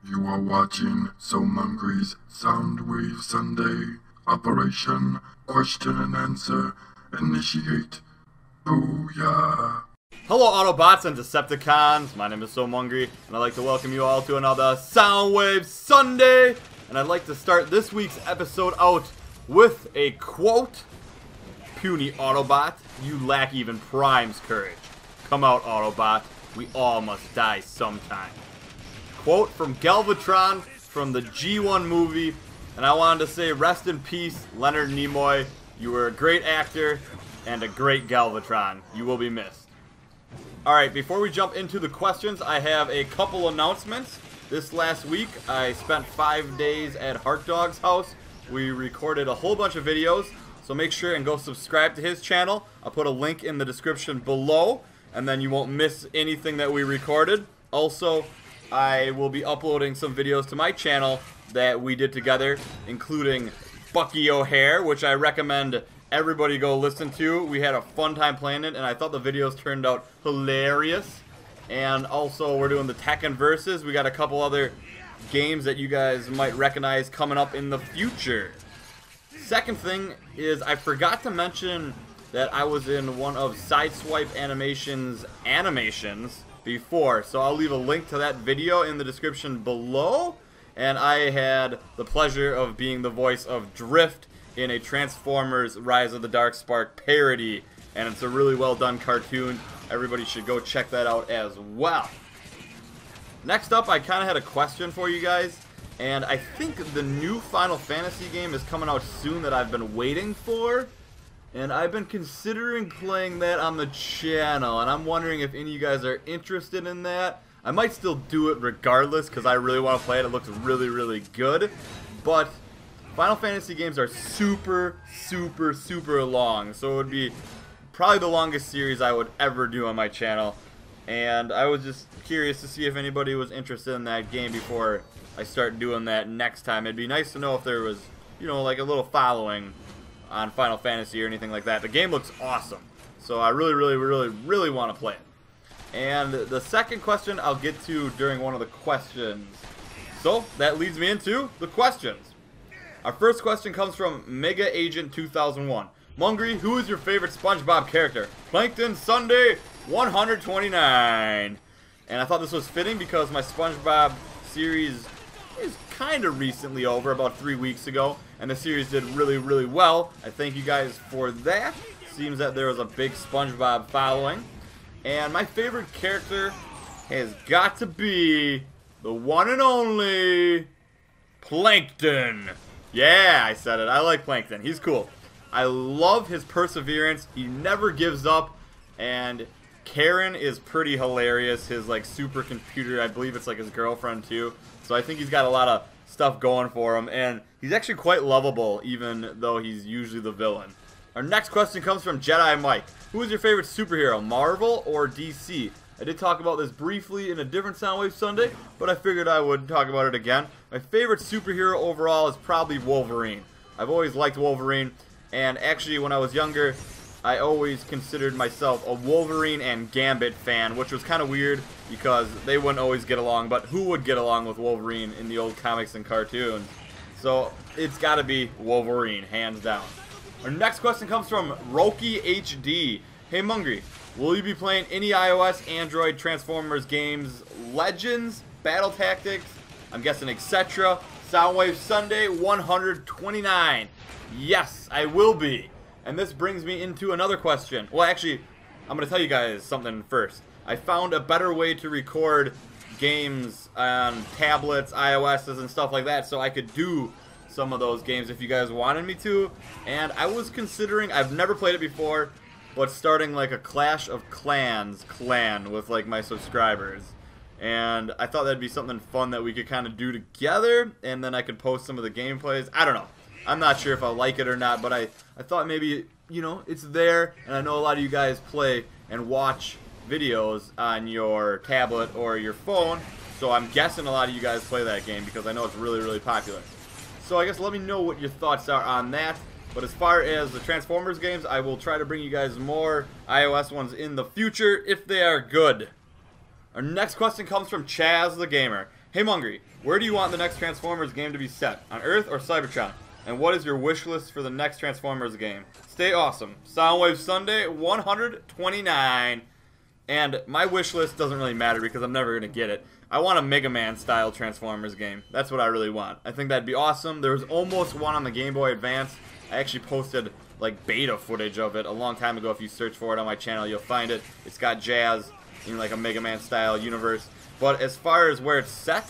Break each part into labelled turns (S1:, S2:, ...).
S1: You are watching Soundwave's Soundwave Sunday. Operation Question and Answer. Initiate. Booyah.
S2: Hello Autobots and Decepticons, my name is Soundwave, and I'd like to welcome you all to another Soundwave Sunday. And I'd like to start this week's episode out with a quote. Puny Autobot, you lack even Prime's courage. Come out, Autobot, we all must die sometime. Quote from Galvatron from the G1 movie, and I wanted to say rest in peace, Leonard Nimoy. You were a great actor and a great Galvatron. You will be missed. Alright, before we jump into the questions, I have a couple announcements. This last week, I spent 5 days at Harkdawgs' house. We recorded a whole bunch of videos, so make sure and go subscribe to his channel. I'll put a link in the description below, and then you won't miss anything that we recorded. Also, I will be uploading some videos to my channel that we did together, including Bucky O'Hare, which I recommend everybody go listen to. We had a fun time playing it, and I thought the videos turned out hilarious. And also, we're doing the Tekken Versus. We got a couple other games that you guys might recognize coming up in the future. Second thing is, I forgot to mention that I was in one of Sideswipe animations before, so I'll leave a link to that video in the description below. And I had the pleasure of being the voice of Drift in a Transformers Rise of the Darkspark parody, and it's a really well done cartoon. Everybody should go check that out as well. Next up, I kind of had a question for you guys, and I think the new Final Fantasy game is coming out soon that I've been waiting for. And I've been considering playing that on the channel, and I'm wondering if any of you guys are interested in that. I might still do it regardless, because I really want to play it. It looks really, really good. But Final Fantasy games are super, super, super long, so it would be probably the longest series I would ever do on my channel. And I was just curious to see if anybody was interested in that game before I start doing that next time. It'd be nice to know if there was, you know, like a little following on Final Fantasy or anything like that. The game looks awesome, so I really, really, really, really want to play it. And the second question I'll get to during one of the questions. So that leads me into the questions. Our first question comes from Mega Agent 2001. Mungry, who is your favorite SpongeBob character? Plankton Sunday 129. And I thought this was fitting because my SpongeBob series is kind of recently over, about 3 weeks ago, and the series did really, really well. I thank you guys for that. Seems that there was a big SpongeBob following. And my favorite character has got to be the one and only Plankton. Yeah, I said it. I like Plankton. He's cool. I love his perseverance. He never gives up. And Karen is pretty hilarious. His like supercomputer, I believe it's like his girlfriend too. So I think he's got a lot of stuff going for him, and he's actually quite lovable, even though he's usually the villain. Our next question comes from Jedi Mike. Who is your favorite superhero, Marvel or DC? I did talk about this briefly in a different Soundwave Sunday, but I figured I would talk about it again. My favorite superhero overall is probably Wolverine. I've always liked Wolverine, and actually when I was younger, I always considered myself a Wolverine and Gambit fan, which was kind of weird because they wouldn't always get along, but who would get along with Wolverine in the old comics and cartoons? So it's got to be Wolverine, hands down. Our next question comes from Roki HD. Hey Mungry, will you be playing any iOS, Android, Transformers games, Legends, Battle Tactics, I'm guessing etc. Soundwave Sunday 129. Yes, I will be. And this brings me into another question. Well, actually, I'm going to tell you guys something first. I found a better way to record games on tablets, iOS's, and stuff like that, so I could do some of those games if you guys wanted me to. And I was considering, I've never played it before, but starting like a Clash of Clans clan with like my subscribers. And I thought that'd be something fun that we could kind of do together, and then I could post some of the gameplays. I don't know. I'm not sure if I like it or not, but I thought maybe, you know, it's there, and I know a lot of you guys play and watch videos on your tablet or your phone, so I'm guessing a lot of you guys play that game because I know it's really, really popular. So I guess let me know what your thoughts are on that. But as far as the Transformers games, I will try to bring you guys more iOS ones in the future if they are good. Our next question comes from Chaz the Gamer. Hey Mungry, where do you want the next Transformers game to be set? On Earth or Cybertron? And what is your wish list for the next Transformers game? Stay awesome. Soundwave Sunday 129. And my wish list doesn't really matter because I'm never going to get it. I want a Mega Man style Transformers game. That's what I really want. I think that'd be awesome. There was almost one on the Game Boy Advance. I actually posted like beta footage of it a long time ago. If you search for it on my channel, you'll find it. It's got jazz in like a Mega Man style universe. But as far as where it's set,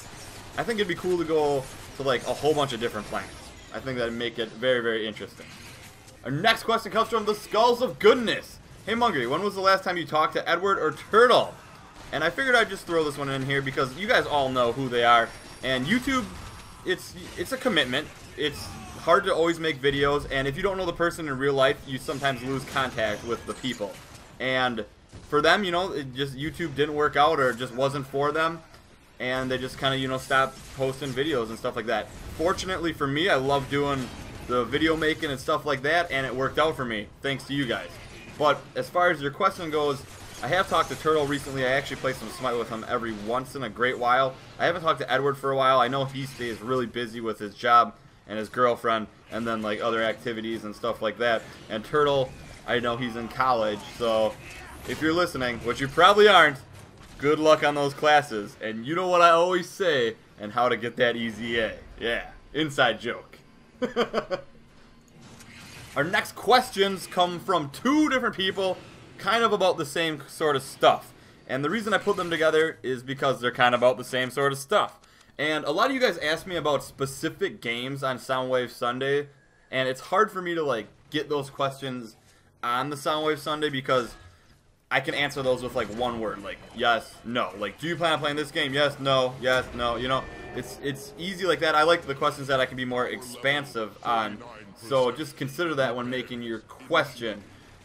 S2: I think it'd be cool to go to like a whole bunch of different planets. I think that'd make it very, very interesting. Our next question comes from the Skulls of Goodness. Hey Mungry, when was the last time you talked to Edward or Turtle? And I figured I'd just throw this one in here because you guys all know who they are. And YouTube, it's a commitment. It's hard to always make videos, and if you don't know the person in real life, you sometimes lose contact with the people. And for them, you know, it just YouTube didn't work out or it just wasn't for them, and they just kind of, you know, stopped posting videos and stuff like that. Fortunately for me, I love doing the video making and stuff like that, and it worked out for me thanks to you guys. But as far as your question goes, I have talked to Turtle recently. I actually play some Smite with him every once in a great while. I haven't talked to Edward for a while. I know he stays really busy with his job and his girlfriend and then like other activities and stuff like that. And Turtle, I know he's in college, so if you're listening, which you probably aren't, good luck on those classes. And you know what I always say and how to get that easy A. Yeah, inside joke. Our next questions come from two different people, kind of about the same sort of stuff. And the reason I put them together is because they're kind of about the same sort of stuff. And a lot of you guys ask me about specific games on Soundwave Sunday, and it's hard for me to like get those questions on the Soundwave Sunday because I can answer those with like one word, like yes, no. Like, do you plan on playing this game? Yes, no, you know. It's easy like that. I like the questions that I can be more expansive on. So just consider that when making your question.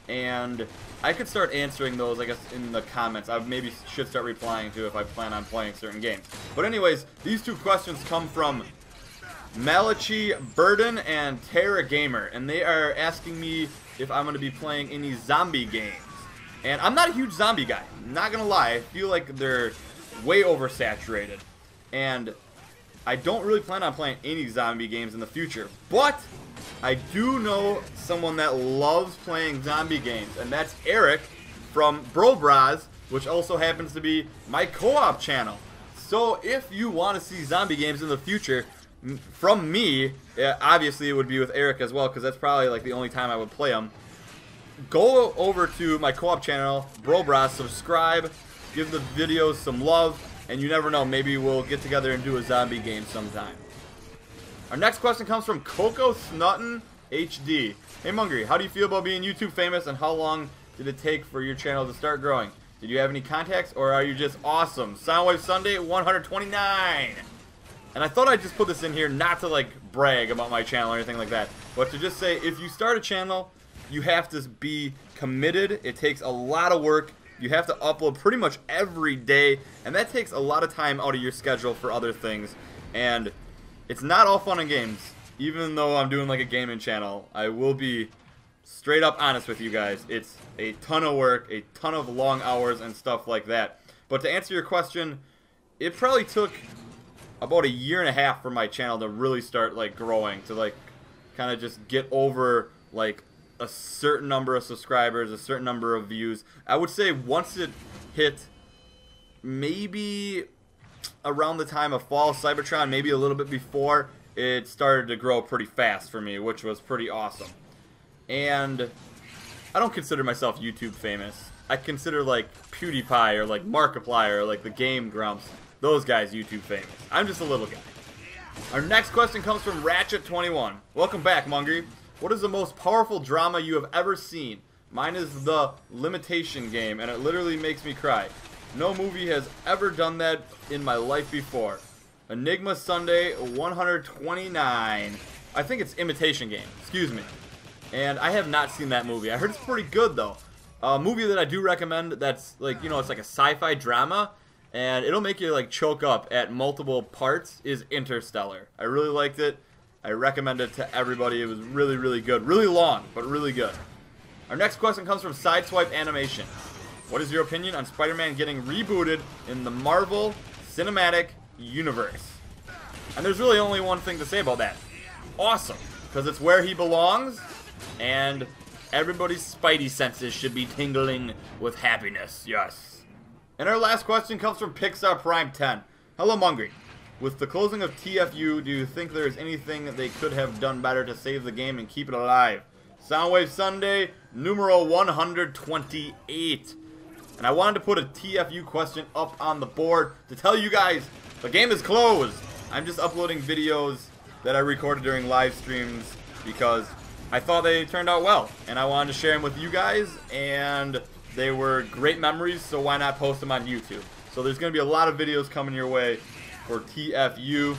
S2: And I could start answering those, I guess, in the comments. I maybe should start replying to if I plan on playing certain games. But anyways, these two questions come from Malachi Burden and Terra Gamer. And they are asking me if I'm going to be playing any zombie games. And I'm not a huge zombie guy. I'm not going to lie. I feel like they're way oversaturated. And I don't really plan on playing any zombie games in the future. But I do know someone that loves playing zombie games, and that's Eric from Bro Bras, which also happens to be my co-op channel. So if you want to see zombie games in the future from me, obviously it would be with Eric as well, because that's probably like the only time I would play them. Go over to my co-op channel, Bro Bras, subscribe, give the videos some love, and you never know, maybe we'll get together and do a zombie game sometime. Our next question comes from Coco Snutton HD. Hey Mungry, how do you feel about being YouTube famous, and how long did it take for your channel to start growing? Did you have any contacts, or are you just awesome? Soundwave Sunday 129. And I thought I'd just put this in here not to like brag about my channel or anything like that, but to just say if you start a channel, you have to be committed. It takes a lot of work. You have to upload pretty much every day, and that takes a lot of time out of your schedule for other things. And it's not all fun and games. Even though I'm doing like a gaming channel, I will be straight up honest with you guys. It's a ton of work, a ton of long hours and stuff like that. But to answer your question, it probably took about 1.5 years for my channel to really start like growing, to like kind of just get over like a certain number of subscribers, a certain number of views. I would say once it hit maybe around the time of Fall Cybertron, maybe a little bit before, it started to grow pretty fast for me, which was pretty awesome. And I don't consider myself YouTube famous. I consider like PewDiePie or like Markiplier or like the Game Grumps, those guys YouTube famous. I'm just a little guy. Our next question comes from Ratchet21. Welcome back, Mungry. What is the most powerful drama you have ever seen? Mine is The Limitation Game, and it literally makes me cry. No movie has ever done that in my life before. Enigma Sunday 129. I think it's Imitation Game. Excuse me. And I have not seen that movie. I heard it's pretty good, though. A movie that I do recommend that's, like, you know, it's like a sci-fi drama, and it'll make you, like, choke up at multiple parts, is Interstellar. I really liked it. I recommend it to everybody. It was really, really good. Really long, but really good. Our next question comes from Sideswipe Animation. What is your opinion on Spider-Man getting rebooted in the Marvel Cinematic universe. And there's really only one thing to say about that. Awesome. Because it's where he belongs, and everybody's spidey senses should be tingling with happiness. Yes. And our last question comes from Pixar Prime 10. Hello, Mungry. With the closing of TFU, do you think there is anything that they could have done better to save the game and keep it alive? Soundwave Sunday, numero 128. And I wanted to put a TFU question up on the board to tell you guys the game is closed. I'm just uploading videos that I recorded during live streams because I thought they turned out well. And I wanted to share them with you guys, and they were great memories, so why not post them on YouTube? So there's going to be a lot of videos coming your way for TFU.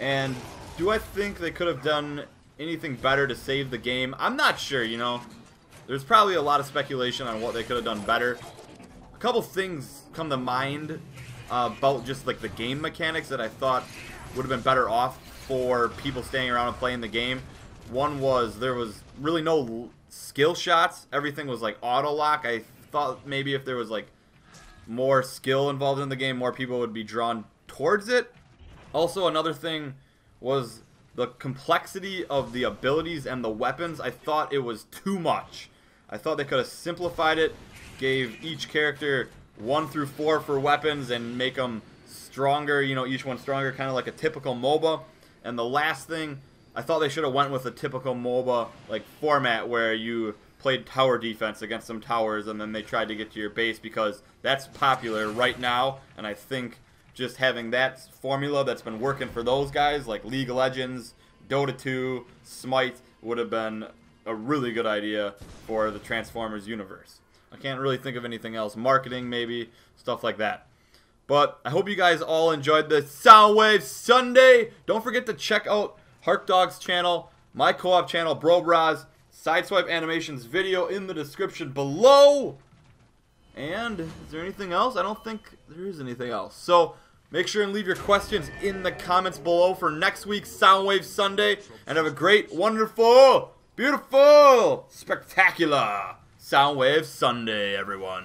S2: And do I think they could have done anything better to save the game? I'm not sure, you know. There's probably a lot of speculation on what they could have done better. A couple things come to mind about just like the game mechanics that I thought would have been better off for people staying around and playing the game. One was there was really no skill shots. Everything was like auto lock. I thought maybe if there was like more skill involved in the game, more people would be drawn towards it. Also, another thing was the complexity of the abilities and the weapons. I thought it was too much. I thought they could have simplified it, gave each character 1 through 4 for weapons and make them stronger, you know, each one stronger, kind of like a typical MOBA. And the last thing, I thought they should have went with a typical MOBA like format where you played tower defense against some towers and then they tried to get to your base, because that's popular right now. And I think just having that formula that's been working for those guys like League of Legends, Dota 2, Smite would have been a really good idea for the Transformers universe. I can't really think of anything else. Marketing maybe, stuff like that. But I hope you guys all enjoyed the Soundwave Sunday. Don't forget to check out Harkdawgs' channel, my co-op channel, Bros, Sideswipe Animations video in the description below. And is there anything else? I don't think there is anything else. So make sure and leave your questions in the comments below for next week's Soundwave Sunday. And have a great, wonderful, beautiful, spectacular Soundwave Sunday, everyone.